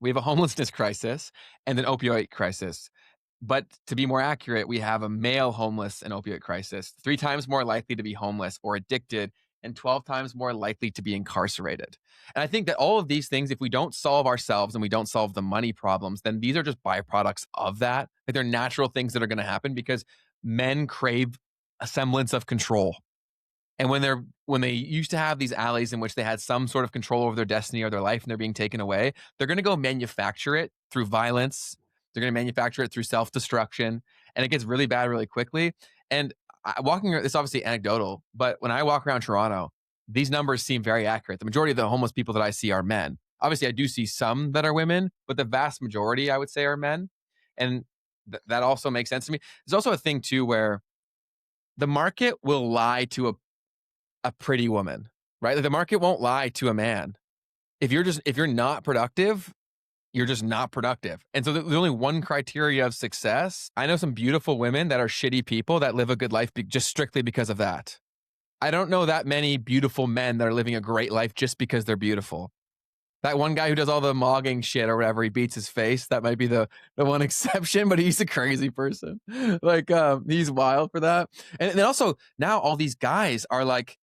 We have a homelessness crisis and an opioid crisis. But to be more accurate, we have a male homeless and opioid crisis, 3 times more likely to be homeless or addicted, and 12 times more likely to be incarcerated. And I think that all of these things, if we don't solve ourselves and we don't solve the money problems, then these are just byproducts of that. Like they're natural things that are going to happen because men crave a semblance of control. And when they used to have these alleys in which they had some sort of control over their destiny or their life and they're being taken away, they're going to go manufacture it through violence. They're going to manufacture it through self-destruction, and it gets really bad really quickly. And it's obviously anecdotal, but when I walk around Toronto, these numbers seem very accurate. The majority of the homeless people that I see are men. Obviously, I do see some that are women, but the vast majority, I would say, are men. And that also makes sense to me. There's also a thing too where the market will lie to a pretty woman, right? Like the market won't lie to a man. If you're not productive, you're just not productive. And so there's only one criteria of success. I know some beautiful women that are shitty people that live a good life just strictly because of that. I don't know that many beautiful men that are living a great life just because they're beautiful. That one guy who does all the mogging shit or whatever, he beats his face. That might be the one exception, but he's a crazy person. Like he's wild for that. And then also now all these guys are like,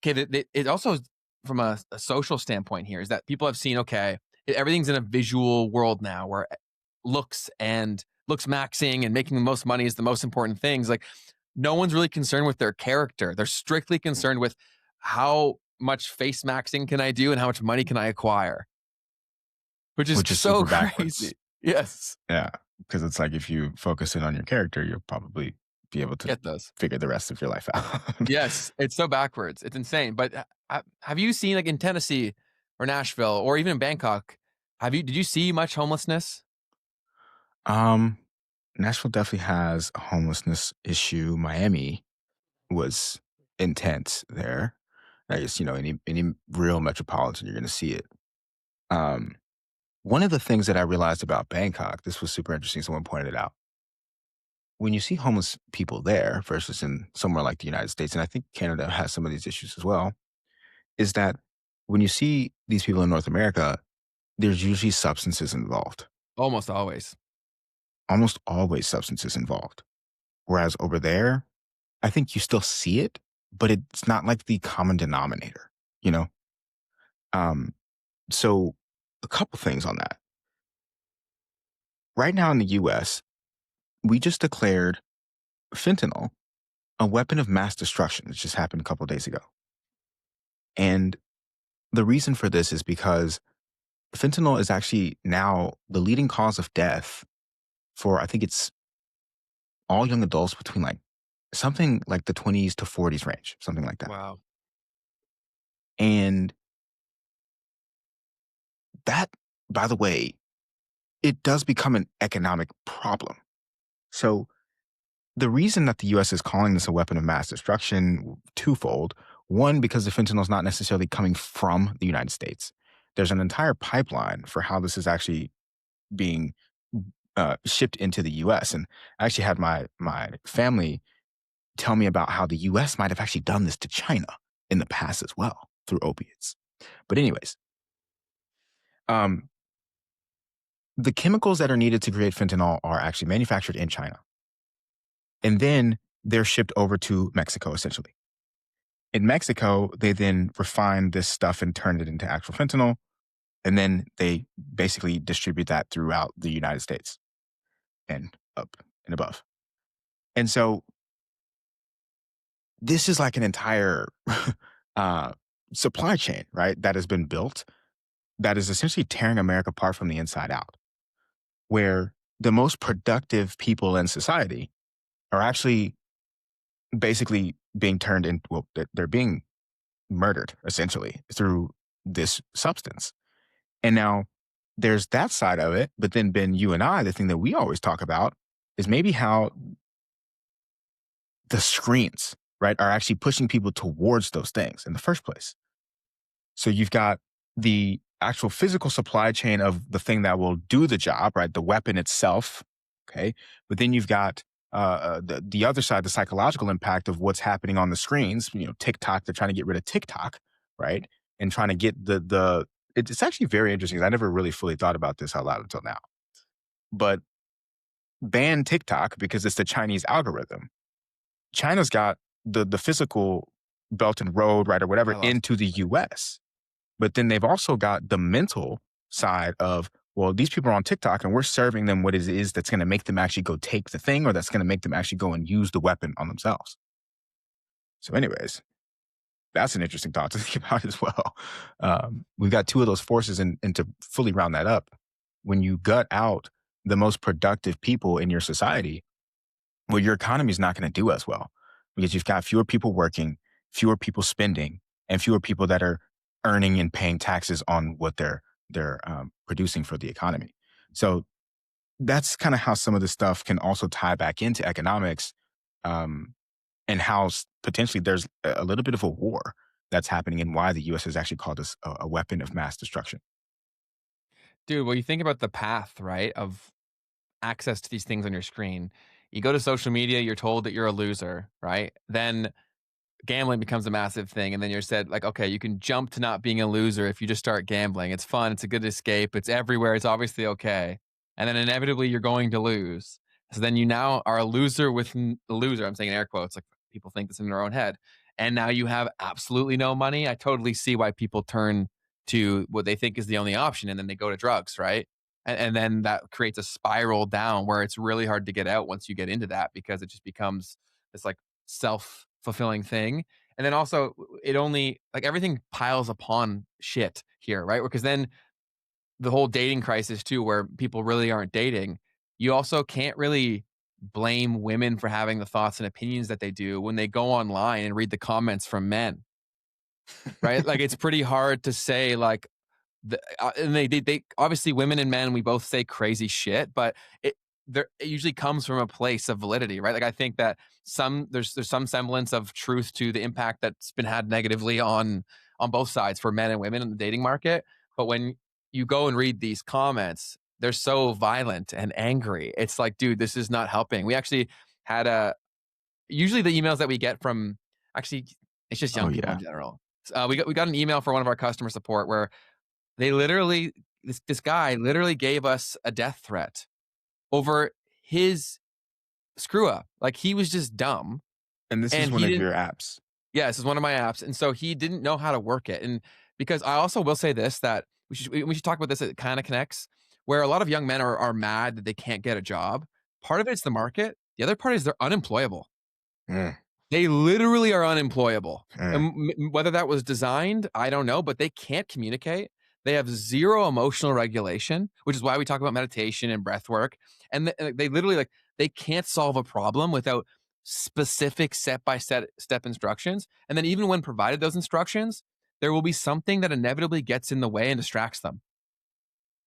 okay, it also from a social standpoint here is that people have seen, okay, everything's in a visual world now where looks maxing and making the most money is the most important things. Like no one's really concerned with their character. They're strictly concerned with how much face maxing can I do and how much money can I acquire, which is which is so super backwards. crazy. Yes. Yeah, because it's like if you focus in on your character, you'll probably be able to Get those. figure the rest of your life out. Yes. It's so backwards. It's insane. But have you seen like in Tennessee or Nashville or even in Bangkok, did you see much homelessness? um, Nashville definitely has a homelessness issue. Miami was intense there. I guess any real metropolitan, you're going to see it. Um, One of the things that I realized about Bangkok, this was super interesting. Someone pointed it out. When you see homeless people there versus in somewhere like the United States, and I think Canada has some of these issues as well, is that when you see these people in North America, there's usually substances involved, Almost always. almost always substances involved. Whereas over there, I think you still see it, but it's not like the common denominator, you know? Um, so a couple things on that. Right now in the US, we just declared fentanyl a weapon of mass destruction. It just happened a couple of days ago. And the reason for this is because fentanyl is actually now the leading cause of death for, I think it's all young adults between like something like the 20s to 40s range, something like that. Wow. And that, by the way, it does become an economic problem. So the reason that the US is calling this a weapon of mass destruction, twofold. One, because the fentanyl is not necessarily coming from the United States. There's an entire pipeline for how this is actually being shipped into the US. And I actually had my family tell me about how the US might have actually done this to China in the past as well through opiates. But anyways, um, the chemicals that are needed to create fentanyl are actually manufactured in China. And then they're shipped over to Mexico, essentially. In Mexico, they then refine this stuff and turn it into actual fentanyl. And then they basically distribute that throughout the United States and up and above. And so this is like an entire uh, supply chain, right? That has been built that is essentially tearing America apart from the inside out, where the most productive people in society are actually basically being turned into, well, they're being murdered essentially through this substance. And now there's that side of it. But then, Ben, you and I, the thing that we always talk about is maybe how the screens, right, are actually pushing people towards those things in the first place. So you've got the actual physical supply chain of the thing that will do the job, right? The weapon itself. Okay. But then you've got the other side, the psychological impact of what's happening on the screens. TikTok, they're trying to get rid of TikTok, right? And trying to get it's actually very interesting. I never really fully thought about this out loud until now. But ban TikTok because it's the Chinese algorithm. China's got the physical Belt and Road, right, or whatever I lost into the US. But then they've also got the mental side of, well, these people are on TikTok and we're serving them what it is that's going to make them actually go take the thing or that's going to make them actually go and use the weapon on themselves. So, anyways, that's an interesting thought to think about as well. We've got two of those forces, and to fully round that up, when you gut out the most productive people in your society, well, your economy is not going to do as well because you've got fewer people working, fewer people spending, and fewer people that are earning and paying taxes on what they're producing for the economy. So that's kind of how some of this stuff can also tie back into economics, um, and how potentially there's a little bit of a war that's happening and why the U.S. has actually called this a weapon of mass destruction. dude, well, you think about the path, right, of access to these things on your screen. You go to social media, you're told that you're a loser, right? Then gambling becomes a massive thing, and then you're said like, okay, you can jump to not being a loser if you just start gambling. It's fun, it's a good escape, it's everywhere, it's obviously okay, and then inevitably you're going to lose. So then you now are a loser with a loser. I'm saying in air quotes, like people think this in their own head, and now you have absolutely no money. I totally see why people turn to what they think is the only option, and then they go to drugs, right? And then that creates a spiral down where it's really hard to get out once you get into that because it just becomes this like self fulfilling thing. And then also, it only like everything piles upon shit here, right? Because then the whole dating crisis, too, where people really aren't dating, you also can't really blame women for having the thoughts and opinions that they do when they go online and read the comments from men, right? Like, it's pretty hard to say, like, and they obviously women and men we both say crazy shit, but it it usually comes from a place of validity, right? Like I think that there's some semblance of truth to the impact that's been had negatively on both sides for men and women in the dating market. But when you go and read these comments, they're so violent and angry. It's like, dude, this is not helping. We actually had a usually the emails that we get from actually it's just Oh young people in yeah. general. We got an email for one of our customer support where they literally this guy literally gave us a death threat over his screw up. Like he was just dumb And this is and one he of didn't your apps. yeah, this is one of my apps. And so he didn't know how to work it. And because I also will say this that we should talk about this, it kind of connects where a lot of young men are mad that they can't get a job. Part of it's the market. The other part is they're unemployable. Mm, They literally are unemployable. mm. And whether that was designed, I don't know, but they can't communicate. They have zero emotional regulation, which is why we talk about meditation and breath work. And they literally like they can't solve a problem without specific step instructions. And then even when provided those instructions, there will be something that inevitably gets in the way and distracts them.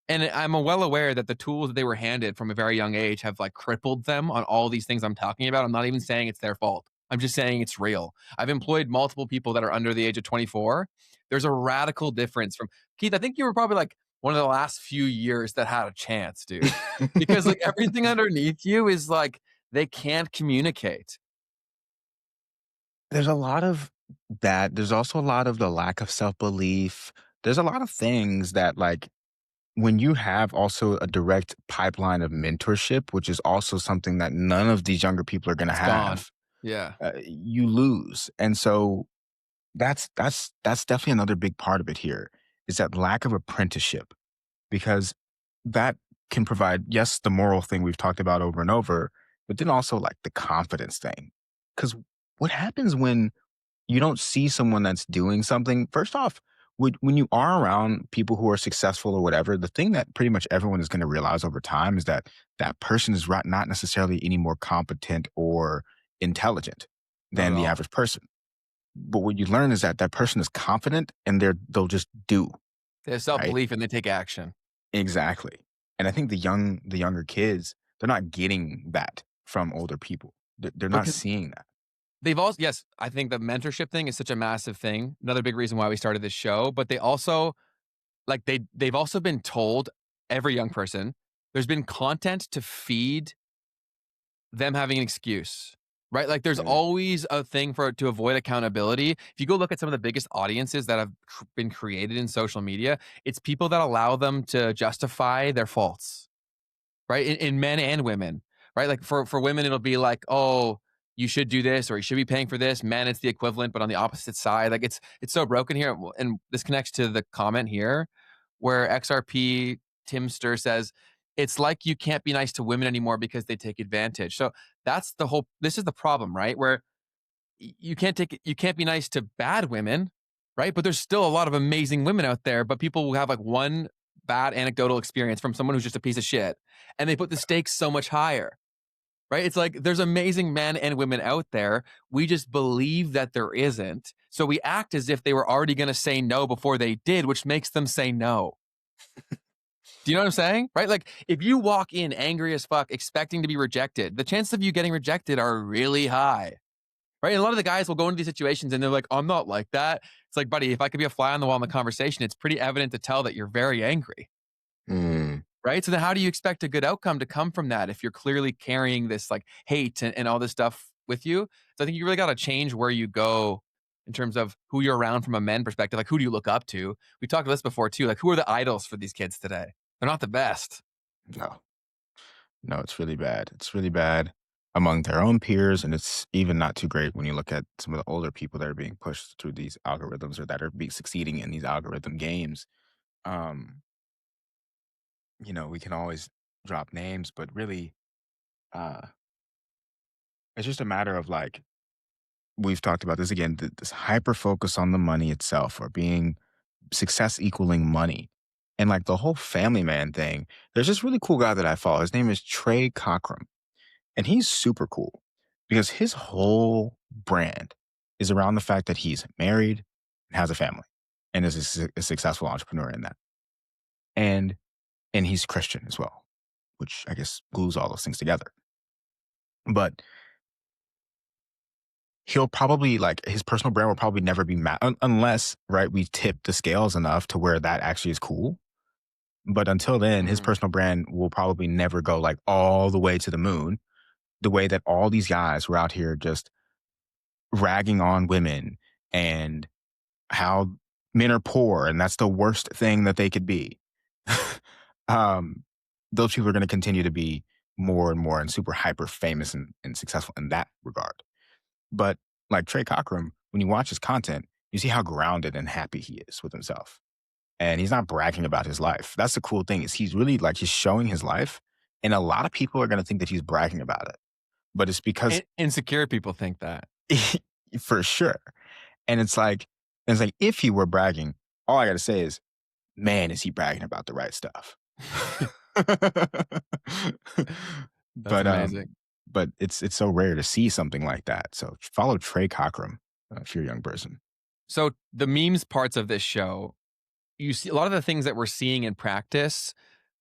And I'm well aware that the tools that they were handed from a very young age have like crippled them on all these things I'm talking about. I'm not even saying it's their fault. I'm just saying it's real. I've employed multiple people that are under the age of 24. There's a radical difference from Keith. I think you were probably like one of the last few years that had a chance, dude, because like everything underneath you is like they can't communicate. There's a lot of that. There's also a lot of the lack of self-belief. There's a lot of things that, like, when you have also a direct pipeline of mentorship, which is also something that none of these younger people are gonna It's gone. have, Yeah. you lose. And so that's definitely another big part of it here, is that lack of apprenticeship, because that can provide, yes, the moral thing we've talked about over and over, but then also, like, the confidence thing. Because what happens when you don't see someone that's doing something. First off, when you are around people who are successful or whatever, the thing that pretty much everyone is going to realize over time is that that person is not necessarily any more competent or intelligent Not at than the all. average person. But what you learn is that that person is confident and they'll just do, They have self right? belief and they take action. Exactly. And I think the younger kids, they're not getting that from older people. They're not Because seeing that. they've also yes, I think the mentorship thing is such a massive thing. Another big reason why we started this show, but they also like they've also been told every young person there's been content to feed them having an excuse, right? Like there's Mm, always a thing for to avoid accountability. If you go look at some of the biggest audiences that have been created in social media, it's people that allow them to justify their faults, right? In men and women, right? Like for women, it'll be like, oh, you should do this or you should be paying for this. Men, it's the equivalent, but on the opposite side, like it's so broken here. And this connects to the comment here, where XRP Timster says it's like you can't be nice to women anymore because they take advantage. So that's the whole. This is the problem, right? Where you can't be nice to bad women, right? But there's still a lot of amazing women out there, but people will have like one bad anecdotal experience from someone who's just a piece of shit, and they put the stakes so much higher, right? It's like there's amazing men and women out there. We just believe that there isn't. So we act as if they were already going to say no before they did, which makes them say no. Do you know what I'm saying? Right? Like if you walk in angry as fuck, expecting to be rejected, the chances of you getting rejected are really high. Right. And a lot of the guys will go into these situations and they're like, I'm not like that. It's like, buddy, if I could be a fly on the wall in the conversation, it's pretty evident to tell that you're very angry. mm, Right. So then how do you expect a good outcome to come from that if you're clearly carrying this like hate and all this stuff with you? So I think you really got to change where you go in terms of who you're around from a men perspective. Like, who do you look up to? We talked about this before too. Like, who are the idols for these kids today? They're not the best. no, no, it's really bad. It's really bad among their own peers, and it's even not too great when you look at some of the older people that are being pushed through these algorithms or that are be succeeding in these algorithm games. Um, we can always drop names, but really, uh, it's just a matter of like we've talked about this again. This hyper focus on the money itself, or being success equaling money, and like the whole family man thing. There's this really cool guy that I follow. His name is Trey Cockrum. And he's super cool because his whole brand is around the fact that he's married and has a family and is a successful entrepreneur in that. And he's Christian as well, which I guess glues all those things together. But he'll probably like his personal brand will probably never be unless, right, we tip the scales enough to where that actually is cool. But until then, his Mhm. personal brand will probably never go like all the way to the moon the way that all these guys were out here just ragging on women and how men are poor and that's the worst thing that they could be. um, those people are going to continue to be more and more and super hyper famous and successful in that regard. But like Trey Cockrum, when you watch his content, you see how grounded and happy he is with himself. And he's not bragging about his life. That's the cool thing is he's really like he's showing his life. And a lot of people are going to think that he's bragging about it. But it's because Insecure people think that. for sure. And it's like if he were bragging, all I gotta say is, man, is he bragging about the right stuff. That's but amazing. but it's so rare to see something like that. So follow Trey Cockrum if you're a young person. So the memes parts of this show, you see a lot of the things that we're seeing in practice,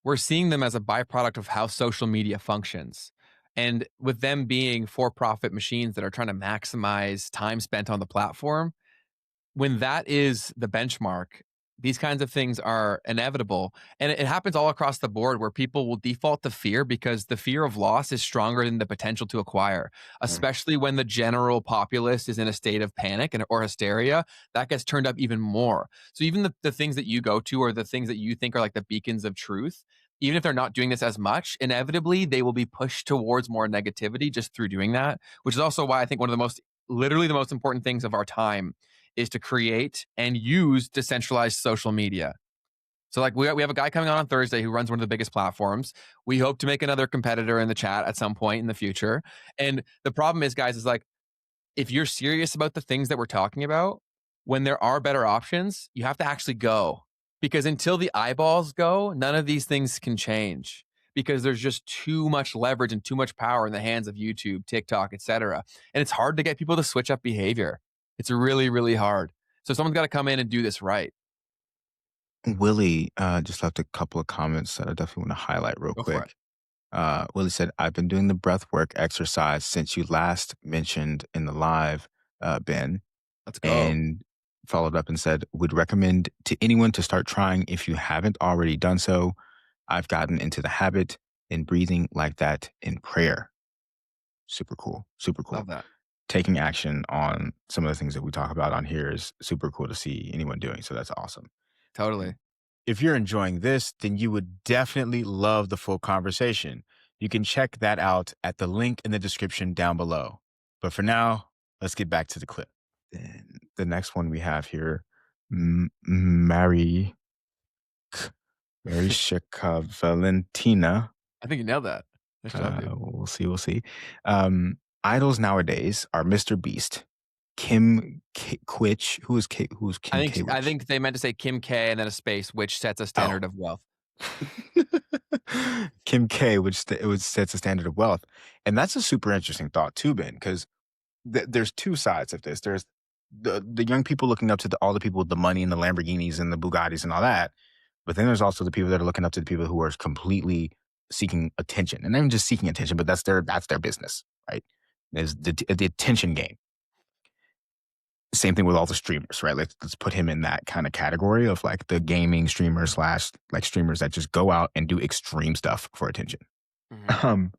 we're seeing them as a byproduct of how social media functions. And with them being for profit machines that are trying to maximize time spent on the platform, when that is the benchmark, these kinds of things are inevitable. And it happens all across the board where people will default to fear because the fear of loss is stronger than the potential to acquire, Mm. especially when the general populace is in a state of panic or hysteria. That gets turned up even more. So even the things that you go to or the things that you think are like the beacons of truth, even if they're not doing this as much, inevitably they will be pushed towards more negativity just through doing that, which is also why I think one of the most, literally the most important things of our time is to create and use decentralized social media. So like we have a guy coming on Thursday who runs one of the biggest platforms. We hope to make another competitor in the chat at some point in the future. And the problem is, guys, is like if you're serious about the things that we're talking about, when there are better options, you have to actually go. Because until the eyeballs go, none of these things can change because there's just too much leverage and too much power in the hands of YouTube, TikTok, etc. And it's hard to get people to switch up behavior. It's really, really hard. So someone's got to come in and do this right. Willie just left a couple of comments that I definitely want to highlight real Go for it. quick. Willie said, I've been doing the breath work exercise since you last mentioned in the live, Ben. Let's go. And followed up and said, would recommend to anyone to start trying if you haven't already done so. I've gotten into the habit in breathing like that in prayer. Super cool. Super cool. Love that. Taking action on some of the things that we talk about on here is super cool to see anyone doing. So that's awesome. Totally. If you're enjoying this, then you would definitely love the full conversation. You can check that out at the link in the description down below. But for now, let's get back to the clip. Then the next one we have here, Mary Shika Valentina. I think you nailed that. Nice job, dude. We'll see. We'll see. Idols nowadays are Mr. Beast, Kim Kwich. Who's Kim I Kwich? think they meant to say Kim K and then a space, which sets a Oh, standard of wealth. Kim K, which sets a standard of wealth, and that's a super interesting thought too, Ben, because there's two sides of this. There's the young people looking up to all the people with the money and the Lamborghinis and the Bugattis and all that, but then there's also the people that are looking up to the people who are completely seeking attention, and not even just seeking attention, but that's their business, right? There's the attention game. Same thing with all the streamers, right? Let's put him in that kind of category of like the gaming streamer slash like streamers that just go out and do extreme stuff for attention. Mhm. Um,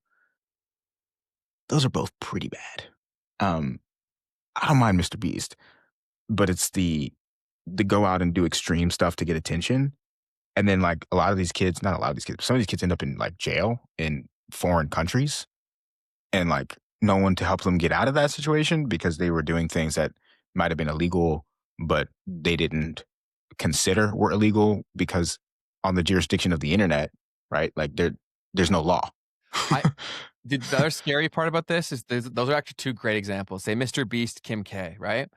those are both pretty bad. Um, I don't mind Mr. Beast, but it's the go out and do extreme stuff to get attention. And then like a lot of these kids, not a lot of these kids, but some of these kids end up in like jail in foreign countries and like no one to help them get out of that situation because they were doing things that might have been illegal, but they didn't consider were illegal because on the jurisdiction of the internet, right? Like there's no law. I the other scary part about this is those are actually two great examples. Say Mr. Beast, Kim K, right?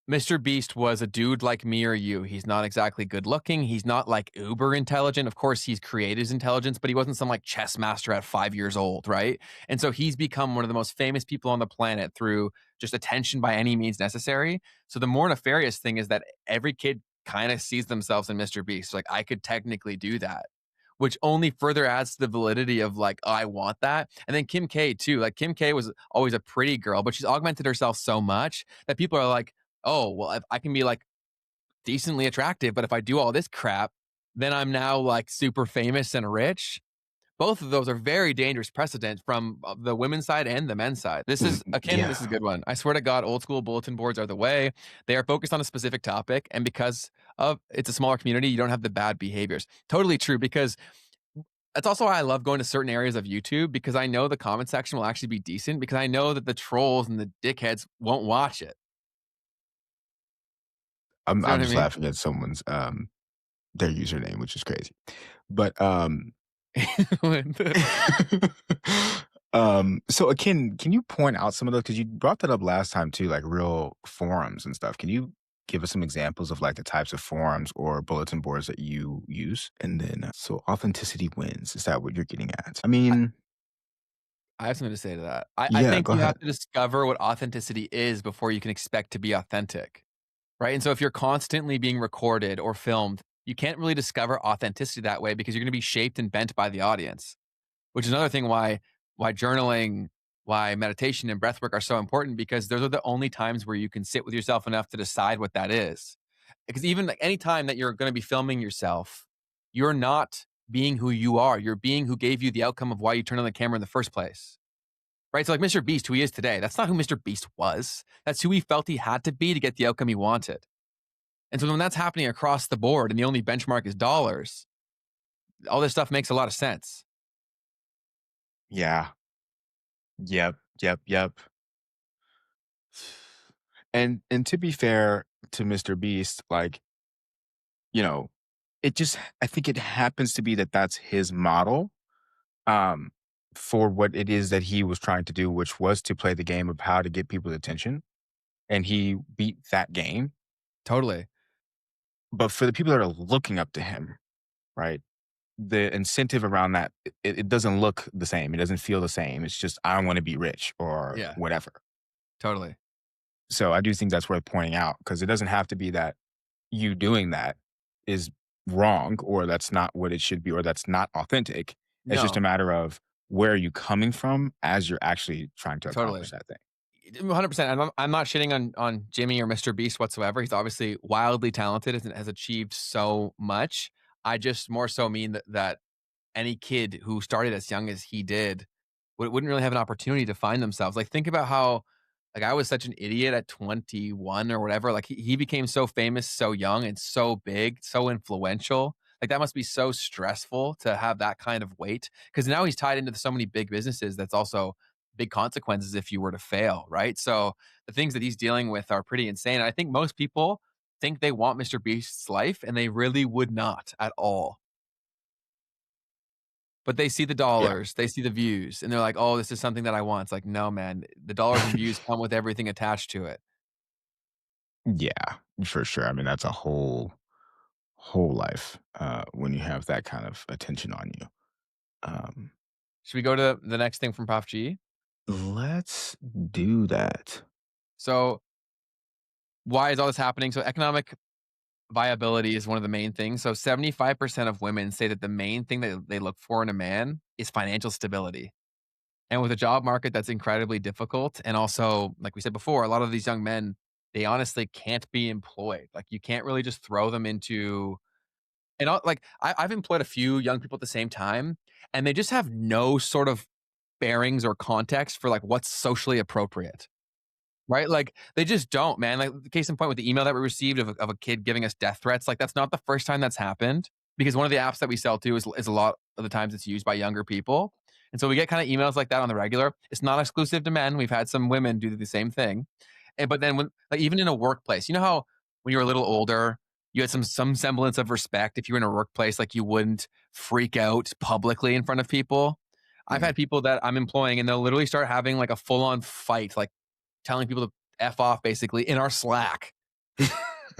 Mr. Beast was a dude like me or you. He's not exactly good looking. He's not like uber intelligent. Of course, he's created his intelligence, but he wasn't some like chess master at 5 years old, right? And so he's become one of the most famous people on the planet through just attention by any means necessary. So the more nefarious thing is that every kid kind of sees themselves in Mr. Beast. Like, I could technically do that, which only further adds to the validity of like, oh, I want that. And then Kim K too. Like Kim K was always a pretty girl, but she's augmented herself so much that people are like, oh, well, if I can be like decently attractive, but if I do all this crap, then I'm now like super famous and rich. Both of those are very dangerous precedents from the women's side and the men's side. This is akin, this is a Yeah. good one. I swear to God, old school bulletin boards are the way. They are focused on a specific topic. And because of it's a smaller community, you don't have the bad behaviors. Totally true. Because that's also why I love going to certain areas of YouTube because I know the comment section will actually be decent because I know that the trolls and the dickheads won't watch it. I'm You know I'm what I just mean? laughing at someone's their username, which is crazy. But so Akin, can you point out some of those? Because you brought that up last time too, like real forums and stuff. Can you give us some examples of like the types of forums or bulletin boards that you use? And then, so authenticity wins. Is that what you're getting at? I I mean, I have something to say to that. I yeah, think go you ahead. have to discover what authenticity is before you can expect to be authentic, right? And so if you're constantly being recorded or filmed, you can't really discover authenticity that way because you're gonna be shaped and bent by the audience, which is another thing why journaling, why meditation and breath work are so important because those are the only times where you can sit with yourself enough to decide what that is. Because even like any time that you're gonna be filming yourself, you're not being who you are. You're being who gave you the outcome of why you turned on the camera in the first place. Right? So like Mr. Beast, who he is today, that's not who Mr. Beast was. That's who he felt he had to be to get the outcome he wanted. And so when that's happening across the board and the only benchmark is dollars, all this stuff makes a lot of sense. Yeah. Yep. Yep. Yep. And to be fair to Mr. Beast, like, you know, it just I think it happens to be that that's his model um for what it is that he was trying to do, which was to play the game of how to get people's attention. And he beat that game. Totally. But for the people that are looking up to him, right? The incentive around that, it doesn't look the same. It doesn't feel the same. It's just, I want to be rich or Yeah, whatever. totally. So I do think that's worth pointing out because it doesn't have to be that you doing that is wrong or that's not what it should be or that's not authentic. It's just a No, matter of where are you coming from as you're actually trying to accomplish totally. that thing. 100%. I'm not shitting on Jimmy or Mr. Beast whatsoever. He's obviously wildly talented and has achieved so much. I just more so mean that any kid who started as young as he did wouldn't really have an opportunity to find themselves. Like, think about how like, I was such an idiot at 21 or whatever, like, he became so famous so young and so big, so influential. Like, that must be so stressful to have that kind of weight because now he's tied into so many big businesses that's also big consequences if you were to fail, right? So, the things that he's dealing with are pretty insane. And I think most people think they want Mr. Beast's life, and they really would not at all. But they see the Yeah. dollars, they see the views, and they're like, "Oh, this is something that I want." It's like, "No, man, the dollars and views come with everything attached to it." Yeah, for sure. I mean, that's a whole life, when you have that kind of attention on you. Um, Should we go to the next thing from Prof G? let's do that. So, why is all this happening? So, economic viability is one of the main things. So, 75% of women say that the main thing that they look for in a man is financial stability. And with a job market that's incredibly difficult, and also, like we said before, a lot of these young men, they honestly can't be employed. Like, you can't really just throw them into and like I've employed a few young people at the same time, and they just have no sort of bearings or context for like what's socially appropriate. Right? Like, they just don't, man. Like, the case in point with the email that we received of a kid giving us death threats, like, that's not the first time that's happened because one of the apps that we sell to is a lot of the times it's used by younger people. And so we get kinda emails like that on the regular. It's not exclusive to men. We've had some women do the same thing. And but then when like, even in a workplace, you know how when you were a little older, you had some semblance of respect if you were in a workplace, like, you wouldn't freak out publicly in front of people? I've Mhm. had people that I'm employing, and they'll literally start having, like, a full-on fight, like, telling people to F off basically in our Slack. Do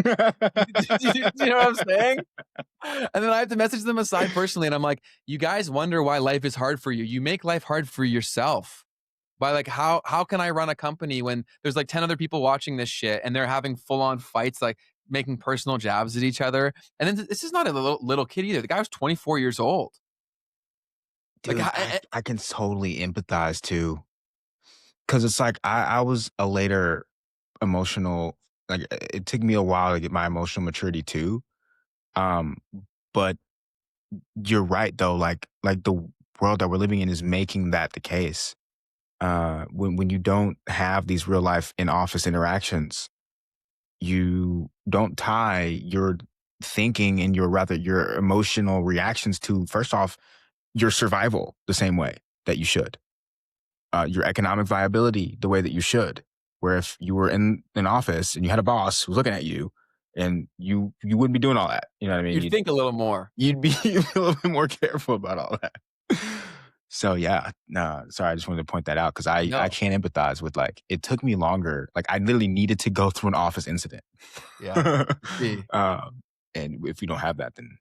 you know what I'm saying? And then I have to message them aside personally, and I'm like, "You guys wonder why life is hard for you. You make life hard for yourself by like how can I run a company when there's like 10 other people watching this shit and they're having full on fights, like making personal jabs at each other. And then this is not a little kid either. The guy was 24 years old. Like, Dude, I can totally empathize too, because it's like I was a later emotional like, it took me a while to get my emotional maturity too, um, but you're right though, like, the world that we're living in is making that the case. When you don't have these real life in office interactions, you don't tie your thinking and your emotional reactions to, first off, your survival the same way that you should, your economic viability the way that you should. Where if you were in an office and you had a boss who was looking at you, and you wouldn't be doing all that. You know what I mean? you'd think a little more. You'd be you'd be a little bit more careful about all that. So yeah, no, sorry, I just wanted to point that out because I No. can't empathize with, like, it took me longer. Like, I literally needed to go through an office incident. Yeah. See. And if you don't have that, then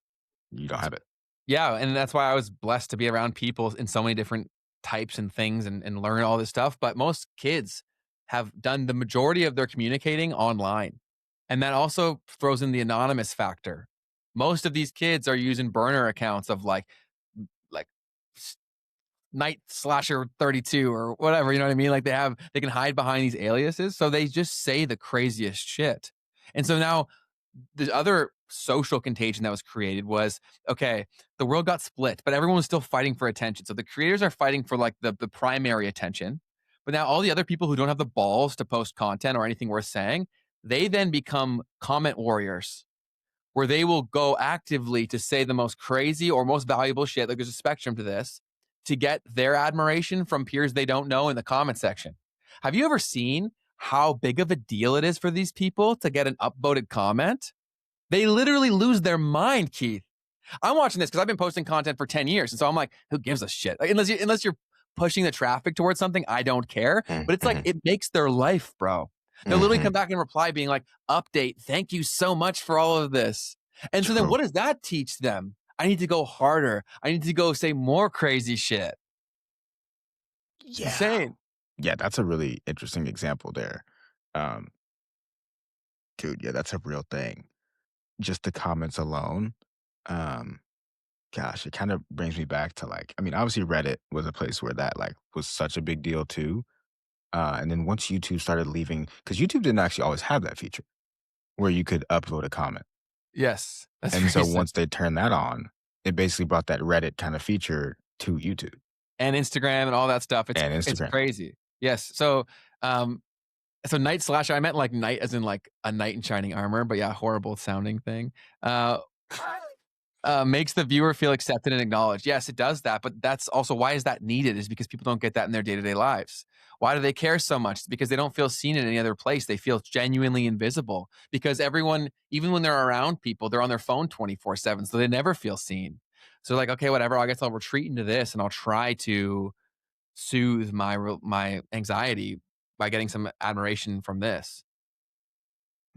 you don't have it. Yeah, and that's why I was blessed to be around people in so many different types and things and learn all this stuff. But most kids have done the majority of their communicating online. And that also throws in the anonymous factor. Most of these kids are using burner accounts of like Night Slasher 32 or whatever, you know what I mean? Like they can hide behind these aliases. So they just say the craziest shit. And so now the other social contagion that was created was okay, the world got split, but everyone was still fighting for attention. So the creators are fighting for like the primary attention. But now all the other people who don't have the balls to post content or anything worth saying, they then become comment warriors where they will go actively to say the most crazy or most valuable shit. Like there's a spectrum to this to get their admiration from peers they don't know in the comment section. Have you ever seen how big of a deal it is for these people to get an upvoted comment? They literally lose their mind, Keith. I'm watching this because I've been posting content for 10 years. And so I'm like, who gives a shit? Like, unless you're pushing the traffic towards something, I don't care. Mm, But it's like, mhm, it makes their life, bro. They'll literally come mhm. back and reply being like, update, thank you so much for all of this. And so then True. what does that teach them? I need to go harder. I need to go say more crazy shit. It's Yeah. insane. Yeah, that's a really interesting example there. Um, dude, yeah, that's a real thing. Just the comments alone. Um, gosh, it kind of brings me back to, like, I mean, obviously Reddit was a place where that, like, was such a big deal too. And then once YouTube started leaving, because YouTube didn't actually always have that feature where you could upvote a comment. Yes, that's And so recent. once they turned that on, it basically brought that Reddit kind of feature to YouTube. and Instagram and all that stuff. It's and it's Instagram. crazy. Yes. Um, so night slasher, I meant like knight as in like a knight in shining armor, but yeah, horrible sounding thing. Uh, makes the viewer feel accepted and acknowledged. Yes, it does that, but that's also why is that needed is because people don't get that in their day-to-day lives. Why do they care so much? It's because they don't feel seen in any other place. They feel genuinely invisible because everyone, even when they're around people, they're on their phone 24/7, so they never feel seen. So like, okay, whatever, I guess I'll retreat into this and I'll try to soothe my anxiety by getting some admiration from this.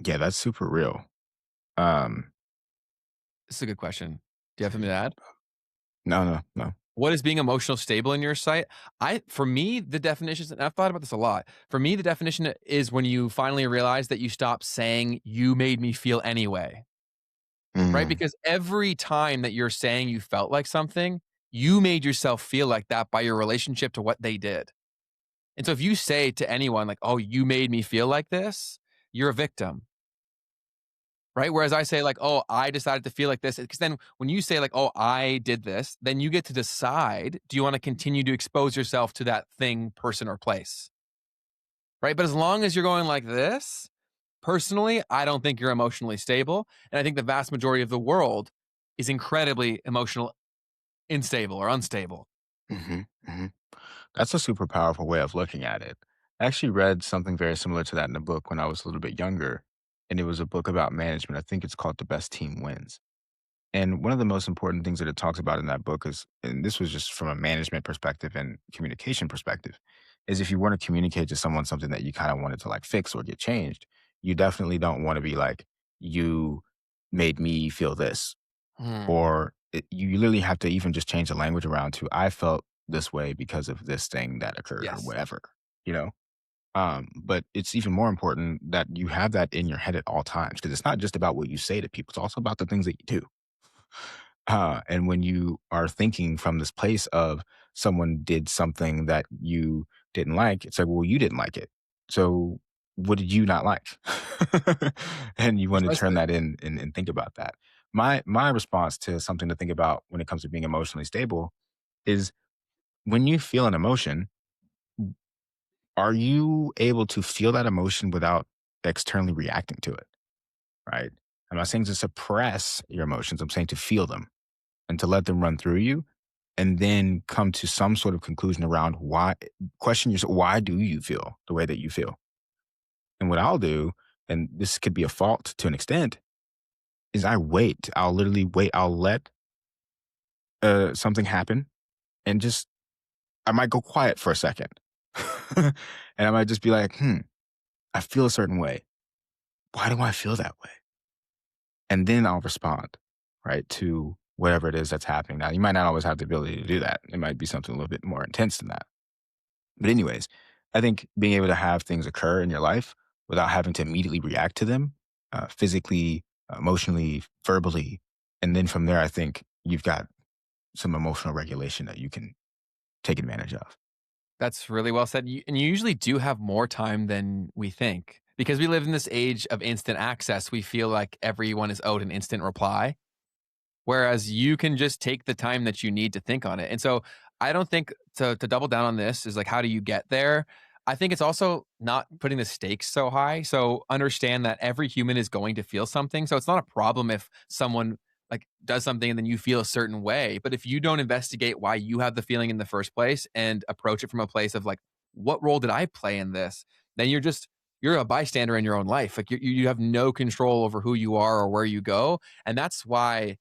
Yeah, that's super real. Um, This is a good question. Do you have something to add? no, no, no. What is being emotional stable in your sight? For me, the definitions, and I've thought about this a lot. For me, the definition is when you finally realize that you stop saying you made me feel anyway, right? Mm, Because every time that you're saying you felt like something, you made yourself feel like that by your relationship to what they did. And so if you say to anyone like, "Oh, you made me feel like this," you're a victim. Right? Whereas I say like, "Oh, I decided to feel like this," because then when you say like, "Oh, I did this," then you get to decide, do you wanna continue to expose yourself to that thing, person, or place? Right? But as long as you're going like this, personally, I don't think you're emotionally stable, and I think the vast majority of the world is incredibly emotional unstable or unstable. mhm, mhm. That's a super powerful way of looking at it. I actually read something very similar to that in a book when I was a little bit younger, and it was a book about management. I think it's called The Best Team Wins. And one of the most important things that it talks about in that book is, and this was just from a management perspective and communication perspective, is if you want to communicate to someone something that you kind of wanted to like fix or get changed, you definitely don't want to be like, you made me feel this. Hmm. Or you literally have to even just change the language around to, I felt this way because of this thing that occurred or Yes. whatever, you know? But it's even more important that you have that in your head at all times because it's not just about what you say to people, it's also about the things that you do. And when you are thinking from this place of someone did something that you didn't like, it's like, well, you didn't like it. So what did you not like? And you want to turn Precisely. that in and think about that. My response to something to think about when it comes to being emotionally stable is when you feel an emotion, are you able to feel that emotion without externally reacting to it? Right. I'm not saying to suppress your emotions. I'm saying to feel them and to let them run through you and then come to some sort of conclusion around why question yourself, why do you feel the way that you feel? And what I'll do, and this could be a fault to an extent, is I wait. I'll literally wait. I'll let something happen and just, I might go quiet for a second. And I might just be like, I feel a certain way. Why do I feel that way? And then I'll respond, right, to whatever it is that's happening. Now, you might not always have the ability to do that. It might be something a little bit more intense than that. But anyways, I think being able to have things occur in your life without having to immediately react to them, physically, emotionally, verbally, and then from there, I think you've got some emotional regulation that you can take advantage of. That's really well said. And you usually do have more time than we think. Because we live in this age of instant access, we feel like everyone is owed an instant reply. Whereas you can just take the time that you need to think on it. And so I don't think to double down on this is like, how do you get there? I think it's also not putting the stakes so high. So understand that every human is going to feel something. So it's not a problem if someone like does something and then you feel a certain way. But if you don't investigate why you have the feeling in the first place and approach it from a place of like, what role did I play in this? Then you're a bystander in your own life. Like you have no control over who you are or where you go. And that's why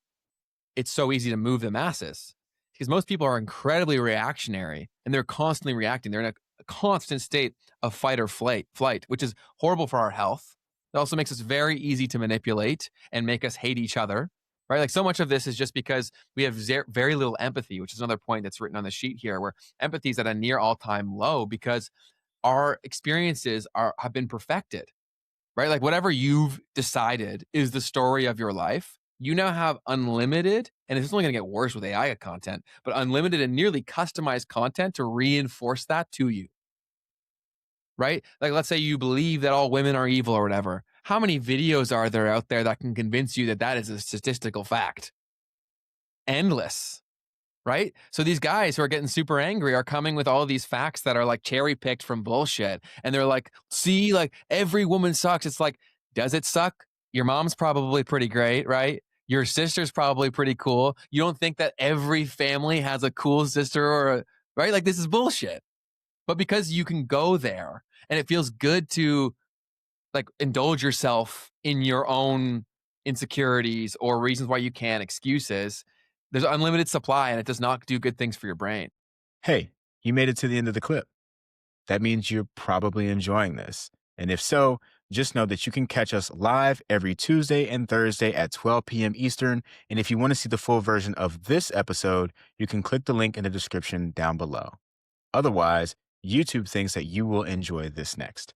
it's so easy to move the masses because most people are incredibly reactionary and they're constantly reacting. They're in a constant state of fight or flight, which is horrible for our health. It also makes us very easy to manipulate and make us hate each other. Right? Like so much of this is just because we have very little empathy, which is another point that's written on the sheet here, where empathy is at a near all-time low because our experiences have been perfected, right? Like whatever you've decided is the story of your life. You now have unlimited, and it's only going to get worse with AI content, but unlimited and nearly customized content to reinforce that to you, right? Like, let's say you believe that all women are evil or whatever. How many videos are there out there that can convince you that that is a statistical fact? Endless, right? So these guys who are getting super angry are coming with all these facts that are like cherry picked from bullshit. And they're like, see, like every woman sucks. It's like, does it suck? Your mom's probably pretty great, right? Your sister's probably pretty cool. You don't think that every family has a cool sister or a, right? Like this is bullshit. But because you can go there and it feels good to like indulge yourself in your own insecurities or reasons why you can't, excuses, there's unlimited supply and it does not do good things for your brain. Hey, you made it to the end of the clip. That means you're probably enjoying this. And if so, just know that you can catch us live every Tuesday and Thursday at 12 p.m. Eastern. And if you want to see the full version of this episode, you can click the link in the description down below. Otherwise, YouTube thinks that you will enjoy this next.